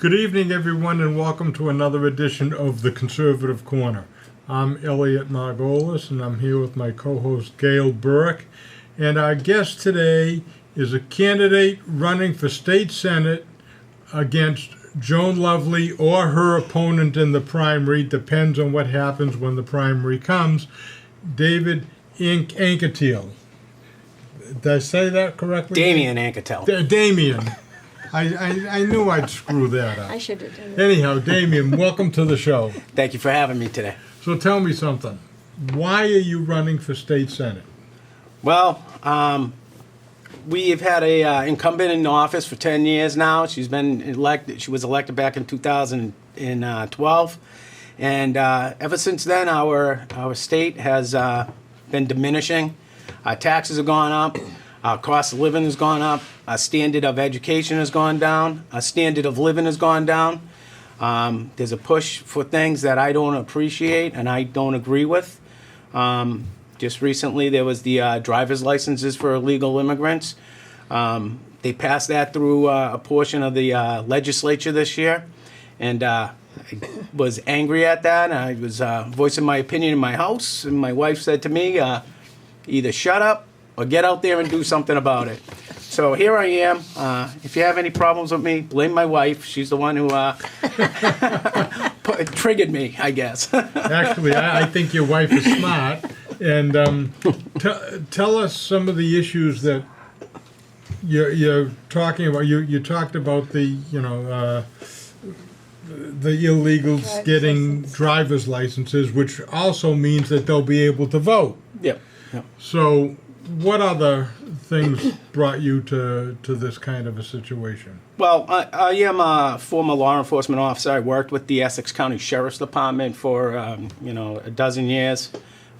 Good evening, everyone, and welcome to another edition of the Conservative Corner. I'm Elliot Margolis, and I'm here with my co-host Gail Burke. And our guest today is a candidate running for state senate against Joan Lovely or her opponent in the primary, depends on what happens when the primary comes, David Anketell. Did I say that correctly? Damien Anketell. Damien. I knew I'd screw that up. I should have done it. Anyhow, Damien, welcome to the show. Thank you for having me today. So tell me something. Why are you running for state senate? Well, we have had a incumbent in office for 10 years now. She's been elected. She was elected back in 2012, and ever since then, our state has been diminishing. Our taxes have gone up. Our cost of living has gone up. Our standard of education has gone down. Our standard of living has gone down. There's a push for things that I don't appreciate and I don't agree with. Just recently, there was the driver's licenses for illegal immigrants. They passed that through a portion of the legislature this year, and I was angry at that. I was voicing my opinion in my house, and my wife said to me, either shut up or get out there and do something about it. So here I am. If you have any problems with me, blame my wife. She's the one who triggered me, I guess. Actually, I think your wife is smart. And tell us some of the issues that you're talking about. You talked about the illegals getting driver's licenses, which also means that they'll be able to vote. Yep. So what other things brought you to this kind of a situation? Well, I am a former law enforcement officer. I worked with the Essex County Sheriff's Department for a dozen years,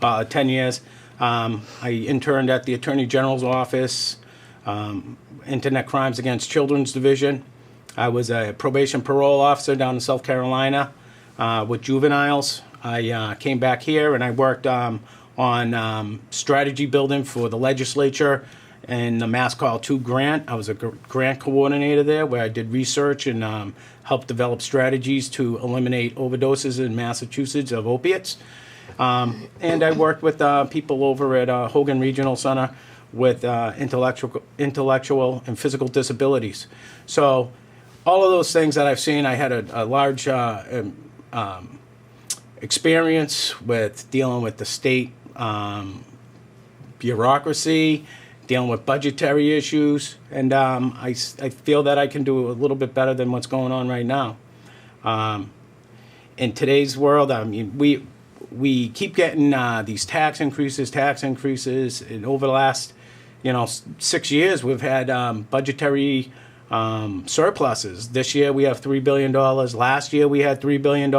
10 years. I interned at the Attorney General's office, Internet Crimes Against Children's Division. I was a probation parole officer down in South Carolina with juveniles. I came back here and I worked on strategy building for the legislature and the Mass Call 2 grant. I was a grant coordinator there where I did research and helped develop strategies to eliminate overdoses in Massachusetts of opiates. And I worked with people over at Hogan Regional Center with intellectual and physical disabilities. So all of those things that I've seen, I had a large experience with dealing with the state bureaucracy, dealing with budgetary issues, and I feel that I can do a little bit better than what's going on right now. In today's world, I mean, we keep getting these tax increases, and over the last 6 years, we've had budgetary surpluses. This year we have $3 billion. Last year we had $3 billion.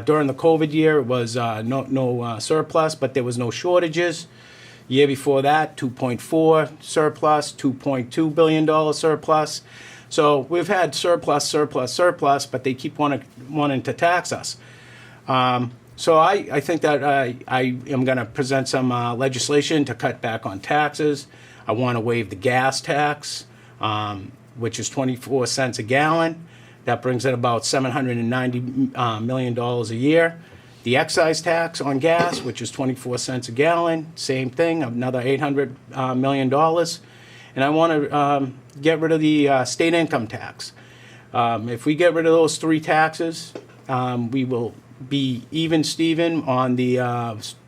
During the COVID year, it was no surplus, but there was no shortages. Year before that, 2.4 surplus, $2.2 billion surplus. So we've had surplus, but they keep wanting to tax us. So I think that I am going to present some legislation to cut back on taxes. I want to waive the gas tax, which is 24 cents a gallon. That brings in about $790 million a year. The excise tax on gas, which is 24 cents a gallon, same thing, another $800 million. And I want to get rid of the state income tax. If we get rid of those three taxes, we will be even, Steven, on the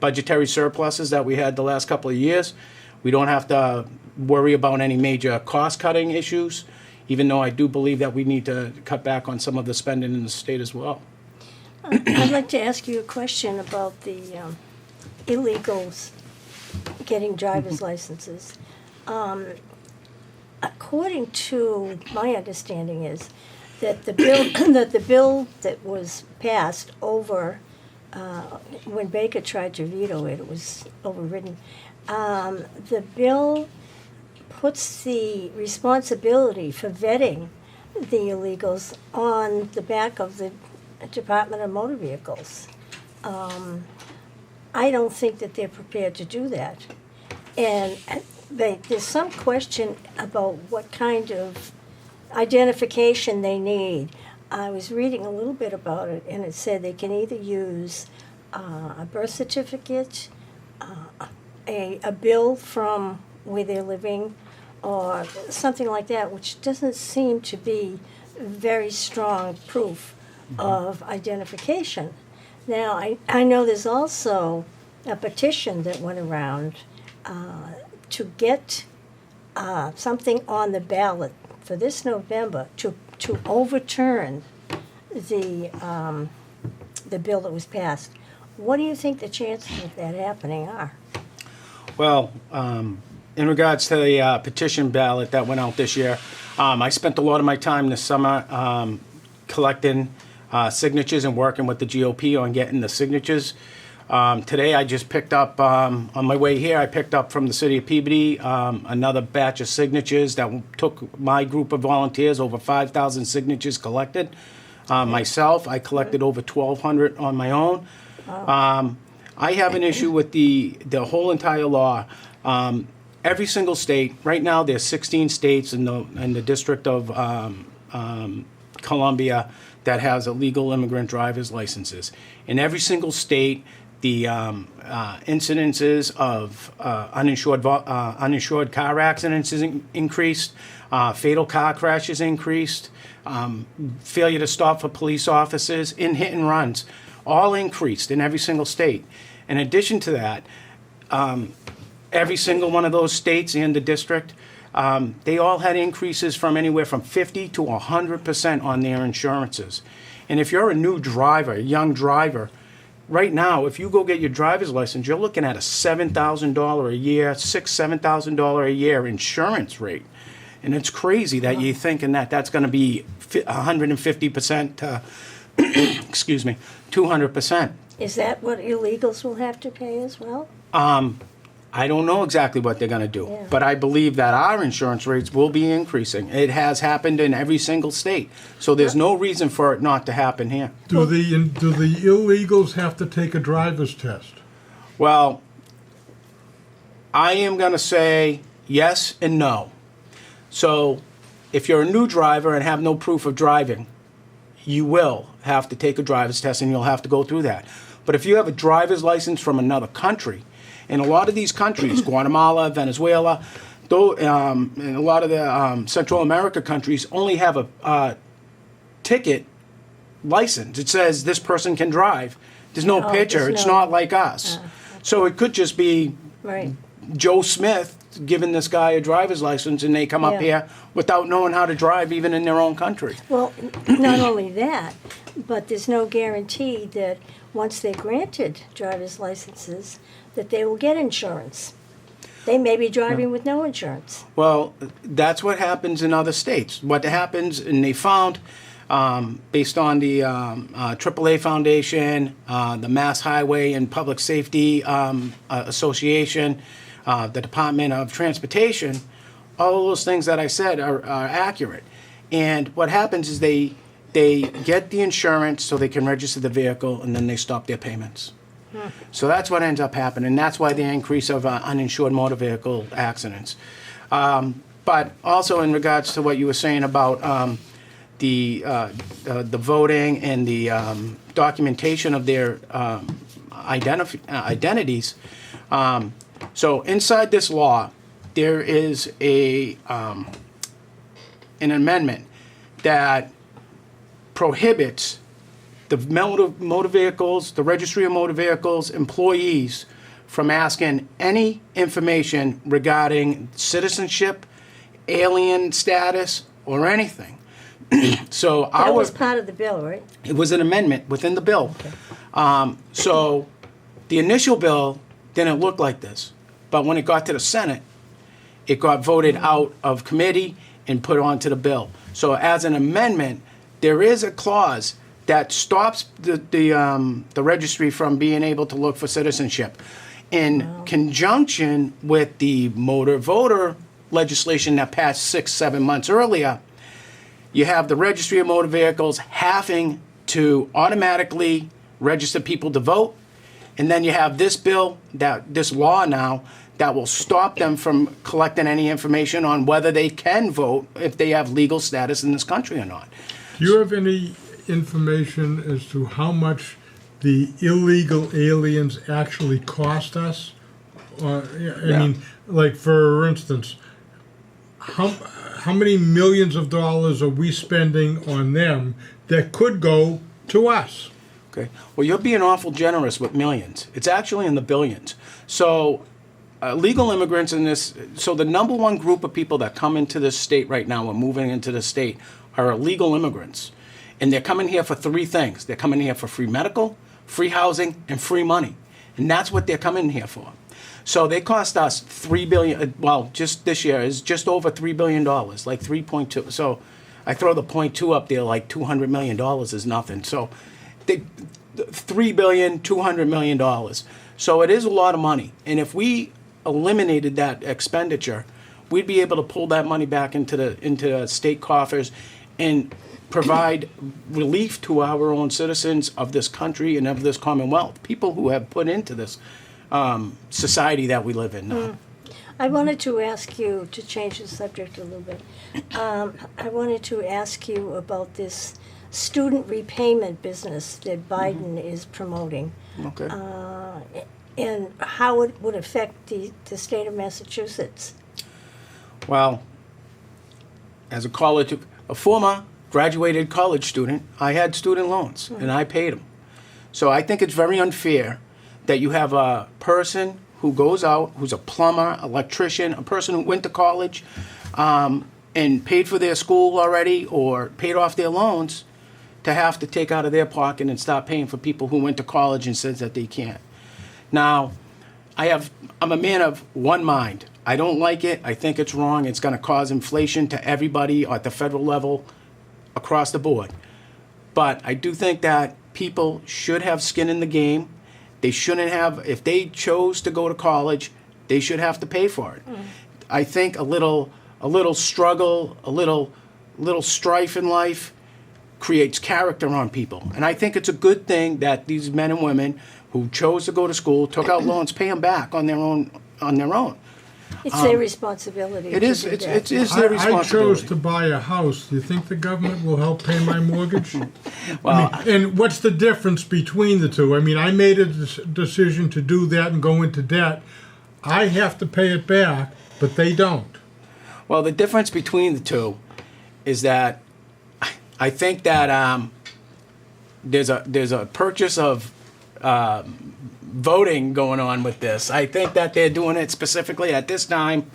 budgetary surpluses that we had the last couple of years. We don't have to worry about any major cost-cutting issues, even though I do believe that we need to cut back on some of the spending in the state as well. I'd like to ask you a question about the illegals getting driver's licenses. According to my understanding is that the bill that was passed over when Baker tried to veto it, it was overridden. The bill puts the responsibility for vetting the illegals on the back of the Department of Motor Vehicles. I don't think that they're prepared to do that. And there's some question about what kind of identification they need. I was reading a little bit about it, and it said they can either use a birth certificate, a bill from where they're living, or something like that, which doesn't seem to be very strong proof of identification. Now, I know there's also a petition that went around to get something on the ballot for this November to overturn the bill that was passed. What do you think the chances of that happening are? Well, in regards to the petition ballot that went out this year, I spent a lot of my time this summer collecting signatures and working with the GOP on getting the signatures. Today I just picked up, on my way here, I picked up from the city of Peabody another batch of signatures that took my group of volunteers, over 5,000 signatures collected. Myself, I collected over 1,200 on my own. I have an issue with the whole entire law. Every single state, right now there's 16 states in the District of Columbia that has illegal immigrant driver's licenses. In every single state, the incidences of uninsured car accidents is increased, fatal car crashes increased, failure to stop for police officers, in hit and runs, all increased in every single state. In addition to that, every single one of those states and the district, they all had increases from anywhere from 50 to 100% on their insurances. And if you're a new driver, a young driver, right now, if you go get your driver's license, you're looking at a $7,000 a year, $7,000 a year insurance rate. And it's crazy that you're thinking that that's going to be 150% to, excuse me, 200%. Is that what illegals will have to pay as well? I don't know exactly what they're going to do, Yeah. but I believe that our insurance rates will be increasing. It has happened in every single state, so there's no reason for it not to happen here. Do the illegals have to take a driver's test? Well, I am going to say yes and no. So if you're a new driver and have no proof of driving, you will have to take a driver's test and you'll have to go through that. But if you have a driver's license from another country, in a lot of these countries, Guatemala, Venezuela, and a lot of the Central America countries only have a ticket license. It says this person can drive. There's no picture. there's It's no- not like us. So it could just be Right. Joe Smith giving this guy a driver's license and they come up Yeah. here without knowing how to drive even in their own country. Well, not only that, but there's no guarantee that once they're granted driver's licenses, that they will get insurance. They may be driving with no insurance. Well, that's what happens in other states. What happens, and they found, based on the AAA Foundation, the Mass Highway and Public Safety Association, the Department of Transportation, all of those things that I said are accurate. And what happens is they get the insurance so they can register the vehicle, and then they stop their payments. So that's what ends up happening. That's why the increase of uninsured motor vehicle accidents. But also in regards to what you were saying about the voting and the documentation of their identities. So inside this law, there is an amendment that prohibits the motor vehicles, the registry of motor vehicles employees from asking any information regarding citizenship, alien status, or anything. So That was part of the bill, right? it was an amendment within the bill. So the initial bill didn't look like this, but when it got to the Senate, it got voted out of committee and put onto the bill. So as an amendment, there is a clause that stops the registry from being able to look for citizenship. In conjunction with the motor voter legislation that passed 6-7 months earlier, you have the registry of motor vehicles having to automatically register people to vote. And then you have this bill, this law now, that will stop them from collecting any information on whether they can vote if they have legal status in this country or not. Do you have any information as to how much the illegal aliens actually cost us? I mean, like for instance, how many millions of dollars are we spending on them that could go to us? Okay. Well, you're being awful generous with millions. It's actually in the billions. So, legal immigrants in this. So the number one group of people that come into this state right now and moving into the state are illegal immigrants, and they're coming here for three things. They're coming here for free medical, free housing, and free money, and that's what they're coming here for. So they cost us $3 billion. Well, just this year is just over $3 billion, like 3.2. So I throw the 0.2 up there, like $200 million is nothing. So they, $3 billion, $200 million. So it is a lot of money. And if we eliminated that expenditure, we'd be able to pull that money back into the state coffers and provide relief to our own citizens of this country and of this Commonwealth, people who have put into this society that we live in. I wanted to ask you, to change the subject a little bit, I wanted to ask you about this student repayment business that Biden is promoting. Okay. And how it would affect the state of Massachusetts. Well, as a former graduated college student, I had student loans and I paid them. So I think it's very unfair that you have a person who goes out, who's a plumber, electrician, a person who went to college and paid for their school already or paid off their loans, to have to take out of their pocket and start paying for people who went to college and says that they can't. Now, I'm a man of one mind. I don't like it. I think it's wrong. It's going to cause inflation to everybody at the federal level across the board. But I do think that people should have skin in the game. They shouldn't have, if they chose to go to college, they should have to pay for it. I think a little struggle, a little strife in life creates character on people. And I think it's a good thing that these men and women who chose to go to school, took out loans, pay them back on their own. It's their responsibility. It is. It is their responsibility. I chose to buy a house. Do you think the government will help pay my mortgage? Well, and what's the difference between the two? I mean, I made a decision to do that and go into debt. I have to pay it back, but they don't. Well, the difference between the two is that I think that there's a purchase of voting going on with this. I think that they're doing it specifically at this time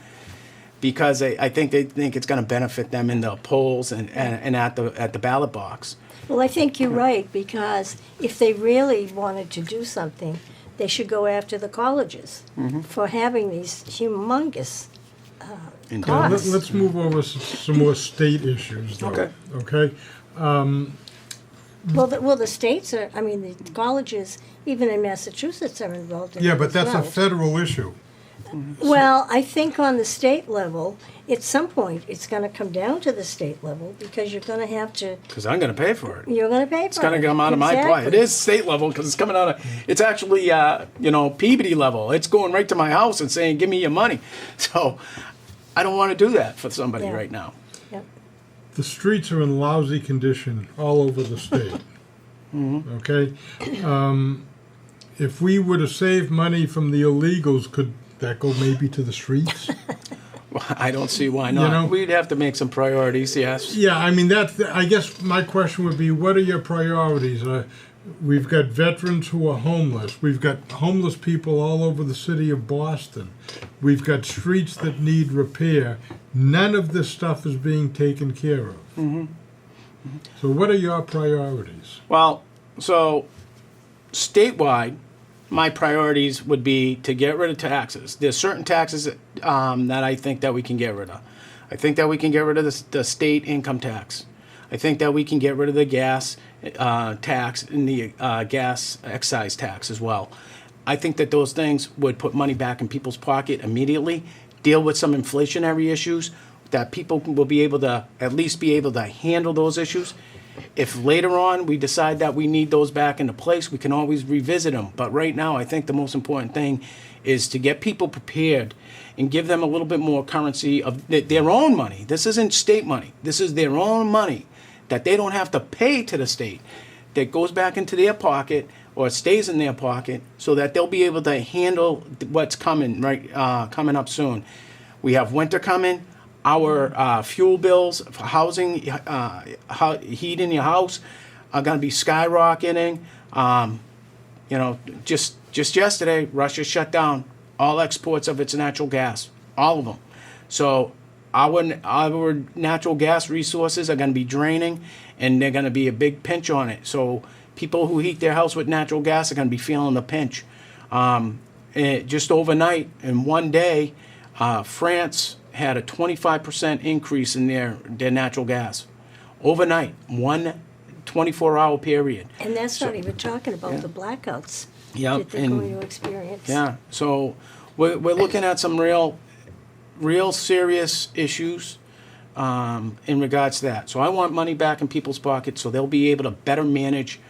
because I think they think it's going to benefit them in the polls and at the ballot box. Well, I think you're right, because if they really wanted to do something, they should go after the colleges for having these humongous costs. Let's move over some more state issues, though. Okay. Okay? Well, the states are, I mean, the colleges, even in Massachusetts, are involved in Yeah, it but as that's well. a federal issue. Well, I think on the state level, at some point, it's going to come down to the state level, because you're going to have to, Because I'm going to pay for it. you're going to pay for it. It's going to come out of my pocket. It is state level because it's coming out of. It's actually Peabody level. It's going right to my house and saying, "Give me your money." So I don't want to do that for somebody Yeah. right now. Yep. The streets are in lousy condition all over the state. Okay? If we were to save money from the illegals, could that go maybe to the streets? Well, I don't see why not. We'd have to make some priorities, yes. Yeah, I mean, I guess my question would be, what are your priorities? We've got veterans who are homeless. We've got homeless people all over the city of Boston. We've got streets that need repair. None of this stuff is being taken care of. So what are your priorities? Well, so statewide, my priorities would be to get rid of taxes. There's certain taxes that I think that we can get rid of. I think that we can get rid of the state income tax. I think that we can get rid of the gas tax and the gas excise tax as well. I think that those things would put money back in people's pocket immediately, deal with some inflationary issues, that people will be able to at least be able to handle those issues. If later on we decide that we need those back into place, we can always revisit them. But right now, I think the most important thing is to get people prepared and give them a little bit more currency of their own money. This isn't state money. This is their own money that they don't have to pay to the state, that goes back into their pocket or stays in their pocket, so that they'll be able to handle what's coming coming up soon. We have winter coming. Our fuel bills for housing, heat in your house, are going to be skyrocketing. Just yesterday, Russia shut down all exports of its natural gas, all of them. So our natural gas resources are going to be draining, and they're going to be a big pinch on it. So people who heat their house with natural gas are going to be feeling the pinch. Just overnight, in one day, France had a 25% increase in their natural gas. Overnight, one 24-hour period. And that's not even talking about the blackouts Yep, that they're going to experience. Yeah, so we're looking at some real serious issues in regards to that. So I want money back in people's pockets so they'll be able to better manage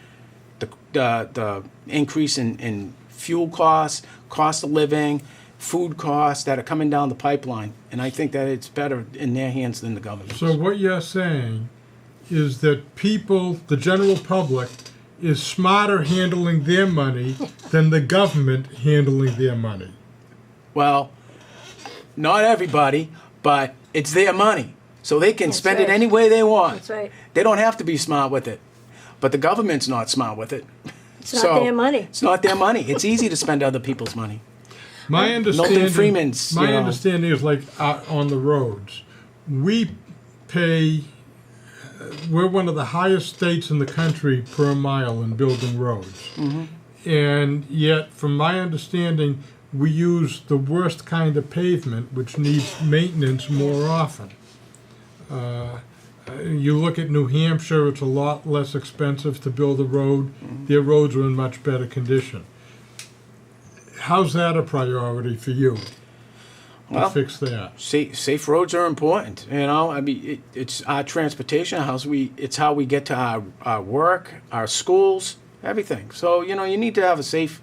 the increase in fuel costs, cost of living, food costs that are coming down the pipeline. And I think that it's better in their hands than the government. So what you're saying is that people, the general public, is smarter handling their money than the government handling their money. Well, not everybody, but it's their money. So they can spend it any way they want. That's right. They don't have to be smart with it. But the government's not smart with it. It's not their money. It's not their money. It's easy to spend other people's money. My understanding, Milton Freeman's, my understanding is like on the roads, we pay. We're one of the highest states in the country per mile in building roads, and yet, from my understanding, we use the worst kind of pavement, which needs maintenance more often. You look at New Hampshire; it's a lot less expensive to build a road. Their roads are in much better condition. How's that a priority for you to fix that? Safe roads are important. I mean, it's our transportation, it's how we get to our work, our schools, everything. So, you need to have a safe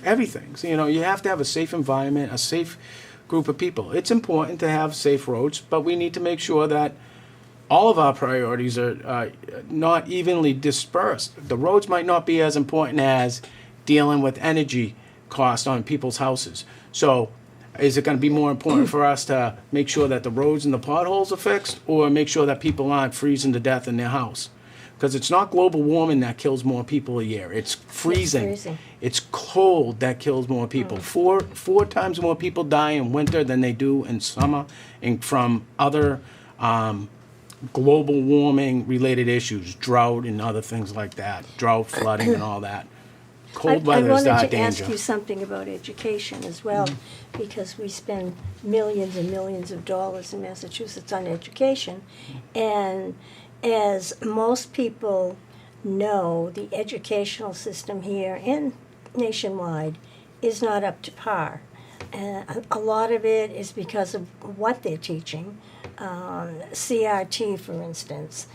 everything. So, you have to have a safe environment, a safe group of people. It's important to have safe roads, but we need to make sure that all of our priorities are not evenly dispersed. The roads might not be as important as dealing with energy cost on people's houses. So is it going to be more important for us to make sure that the roads and the potholes are fixed, or make sure that people aren't freezing to death in their house? Because it's not global warming that kills more people a year. It's freezing. It's cold that kills more people. Four times more people die in winter than they do in summer, and from other global warming related issues, drought and other things like that, drought, flooding, and all that. Cold weather is our danger. I wanted to ask you something about education as well, because we spend millions and millions of dollars in Massachusetts on education, and as most people know, the educational system here and nationwide is not up to par. A lot of it is because of what they're teaching. CRT, for instance,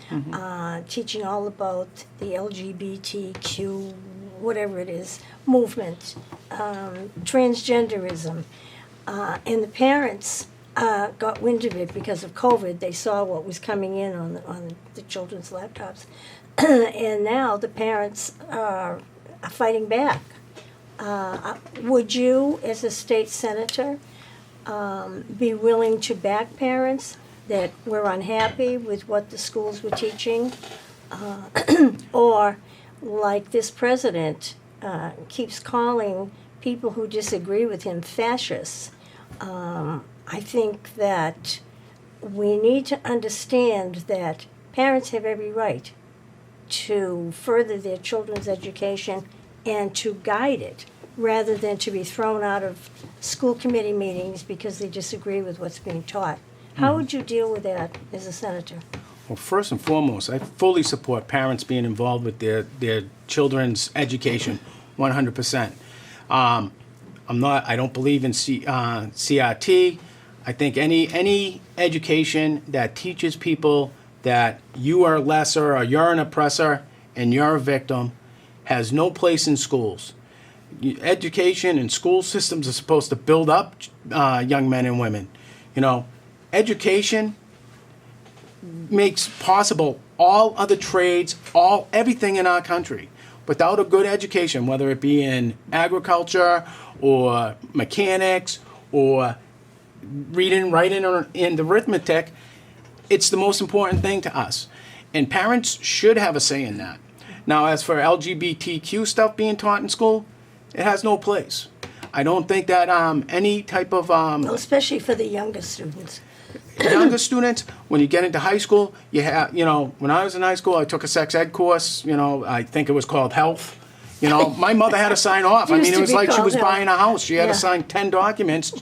teaching all about the LGBTQ, whatever it is, movement, transgenderism. And the parents got wind of it because of COVID. They saw what was coming in on the children's laptops. And now the parents are fighting back. Would you, as a state senator, be willing to back parents that were unhappy with what the schools were teaching? Or, like this president keeps calling people who disagree with him fascists. I think that we need to understand that parents have every right to further their children's education and to guide it, rather than to be thrown out of school committee meetings because they disagree with what's being taught. How would you deal with that as a senator? Well, first and foremost, I fully support parents being involved with their children's education, 100%. I don't believe in CRT. I think any education that teaches people that you are lesser or you're an oppressor and you're a victim has no place in schools. Education and school systems are supposed to build up young men and women. You know, education makes possible all other trades, everything in our country. Without a good education, whether it be in agriculture or mechanics or reading, writing, and arithmetic, it's the most important thing to us. And parents should have a say in that. Now, as for LGBTQ stuff being taught in school, it has no place. I don't think that any type of Well, especially for the younger students. younger students, when you get into high school, you have, you know, when I was in high school, I took a sex ed course, you know, I think it was called health. You know, my mother had to sign off. I Used mean, it to was be like she called was health. buying a house. She had Yeah. to sign 10 documents,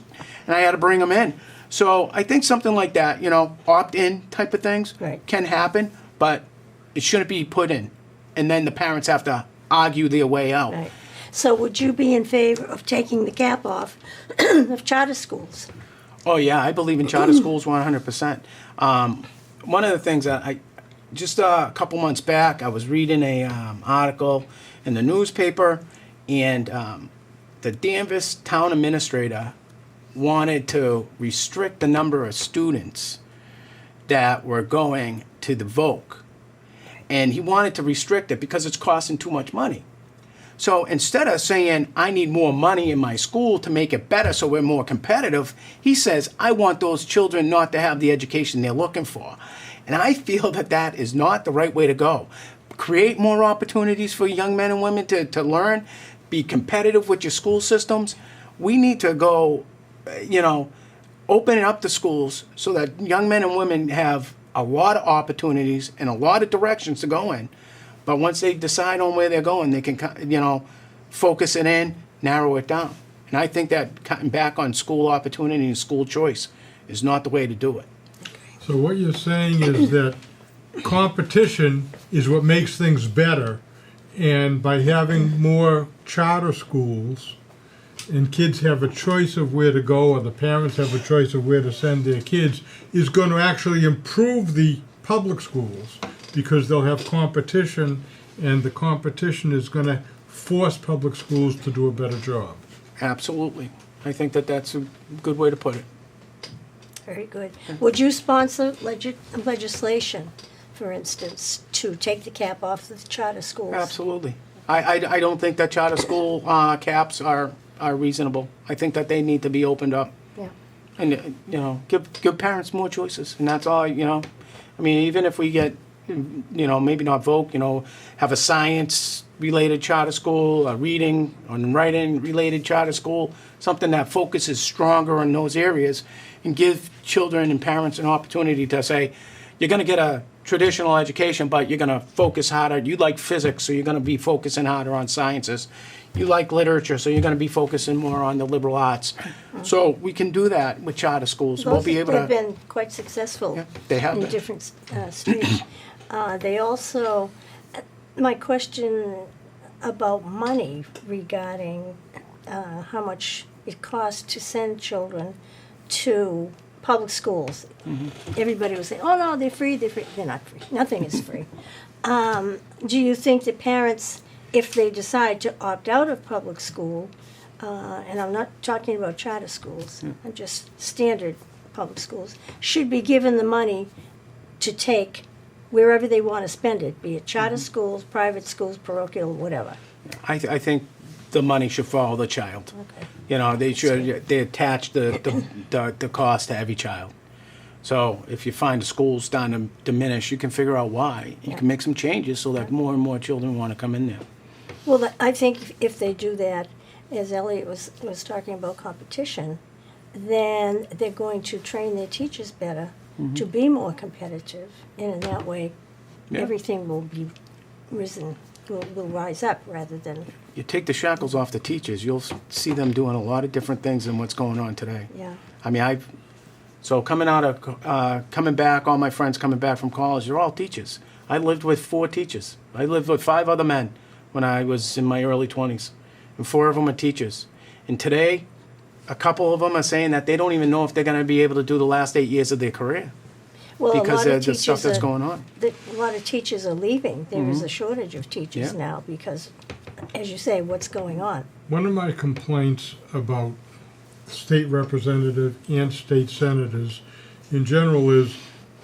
and I had to bring them in. So I think something like that, you know, opt-in type of things Right. can happen, but it shouldn't be put in. And then the parents have to argue their way out. Right. So would you be in favor of taking the cap off of charter schools? Oh yeah, I believe in charter schools 100%. One of the things that just a couple months back, I was reading a article in the newspaper, and the Danvers town administrator wanted to restrict the number of students that were going to the Voc, and he wanted to restrict it because it's costing too much money. So instead of saying, I need more money in my school to make it better so we're more competitive, he says, I want those children not to have the education they're looking for. And I feel that that is not the right way to go. Create more opportunities for young men and women to learn, be competitive with your school systems. We need to go, you know, open up the schools so that young men and women have a lot of opportunities and a lot of directions to go in. But once they decide on where they're going, they can, you know, focus it in, narrow it down. And I think that cutting back on school opportunity and school choice is not the way to do it. So what you're saying is that competition is what makes things better, and by having more charter schools and kids have a choice of where to go, or the parents have a choice of where to send their kids, is going to actually improve the public schools, because they'll have competition, and the competition is going to force public schools to do a better job. Absolutely. I think that that's a good way to put it. Very good. Would you sponsor legislation, for instance, to take the cap off the charter schools? Absolutely. I don't think that charter school caps are reasonable. I think that they need to be opened up. Yeah. And, you know, give parents more choices. And that's all, you know. I mean, even if we get, you know, maybe not vote, you know, have a science-related charter school, a reading and writing-related charter school, something that focuses stronger in those areas, and give children and parents an opportunity to say, you're going to get a traditional education, but you're going to focus harder. You like physics, so you're going to be focusing harder on sciences. You like literature, so you're going to be focusing more on the liberal arts. So we can do that with charter schools. We'll be able They've to. been quite successful. Yeah, they have in been. different streets. They also, my question about money regarding how much it costs to send children to public schools. Mm-hmm. Everybody was saying, oh no, they're free, they're free. They're not free. Nothing is free. Do you think that parents, if they decide to opt out of public school, and I'm not talking about charter schools, I'm just standard public schools, should be given the money to take wherever they want to spend it, be it charter schools, private schools, parochial, whatever? I think the money should follow the child. Okay. You know, they attach the cost to every child. So if you find the school's starting to diminish, you can figure out why. You can make some changes so that more and more children want to come in there. Well, I think if they do that, as Elliot was talking about competition, then they're going to train their teachers better to be more competitive, and in that way, Yeah. everything will be will rise up rather than, You take the shackles off the teachers, you'll see them doing a lot of different things than what's going on today. yeah. I mean, coming back, all my friends coming back from college, they're all teachers. I lived with 4 teachers. I lived with 5 other men when I was in my early 20s, and 4 of them are teachers. And today, a couple of them are saying that they don't even know if they're going to be able to do the last 8 years of their career. Well, a because lot of of the stuff teachers that's are- going on. A lot of teachers are leaving. There is a shortage of teachers Yeah. now because, as you say, what's going on? One of my complaints about state representative and state senators in general is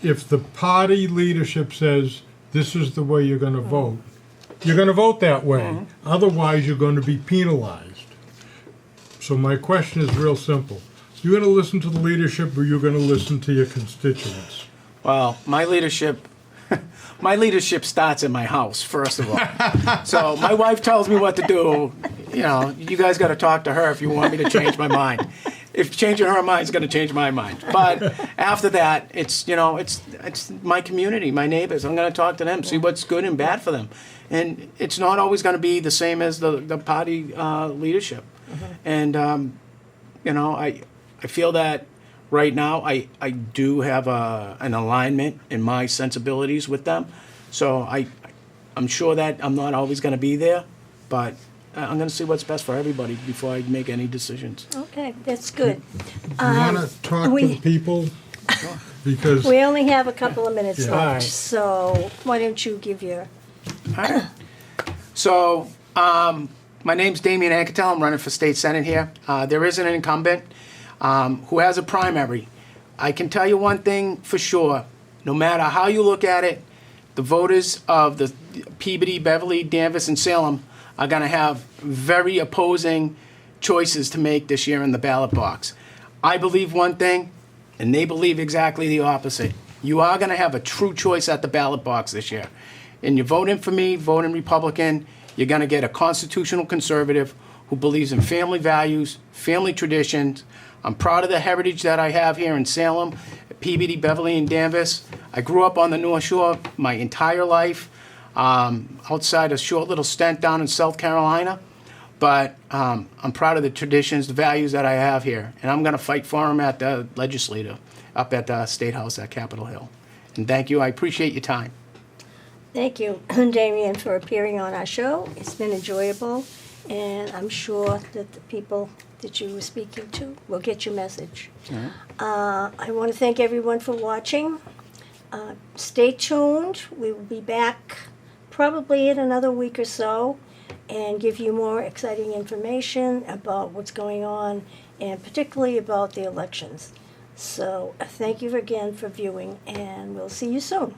if the party leadership says this is the way you're going to vote, you're going to vote that way. Otherwise, you're going to be penalized. So my question is real simple. You're going to listen to the leadership or you're going to listen to your constituents? Well, my leadership starts in my house, first of all. So my wife tells me what to do. You know, you guys got to talk to her if you want me to change my mind. If changing her mind is going to change my mind. But after that, it's my community, my neighbors. I'm going to talk to them, see what's good and bad for them. And it's not always going to be the same as the party leadership. And, I feel that right now I do have an alignment in my sensibilities with them. So I'm sure that I'm not always going to be there, but I'm going to see what's best for everybody before I make any decisions. Okay, that's good. You want to talk to the people? Because We only have a couple of minutes Yeah. left, All right. so why don't you give your... So, my name's Damien Anketell. I'm running for state senate here. There is an incumbent who has a primary. I can tell you one thing for sure. No matter how you look at it, the voters of the Peabody, Beverly, Danvers, and Salem are going to have very opposing choices to make this year in the ballot box. I believe one thing, and they believe exactly the opposite. You are going to have a true choice at the ballot box this year. And you're voting for me, voting Republican, you're going to get a constitutional conservative who believes in family values, family traditions. I'm proud of the heritage that I have here in Salem, Peabody, Beverly, and Danvers. I grew up on the North Shore my entire life, outside a short little stint down in South Carolina. But I'm proud of the traditions, the values that I have here. And I'm going to fight for them at the legislature, up at the State House at Capitol Hill. And thank you. I appreciate your time. Thank you, Damien, for appearing on our show. It's been enjoyable, and I'm sure that the people that you were speaking to will get your message. I want to thank everyone for watching. Stay tuned. We will be back probably in another week or so and give you more exciting information about what's going on and particularly about the elections. So thank you again for viewing, and we'll see you soon.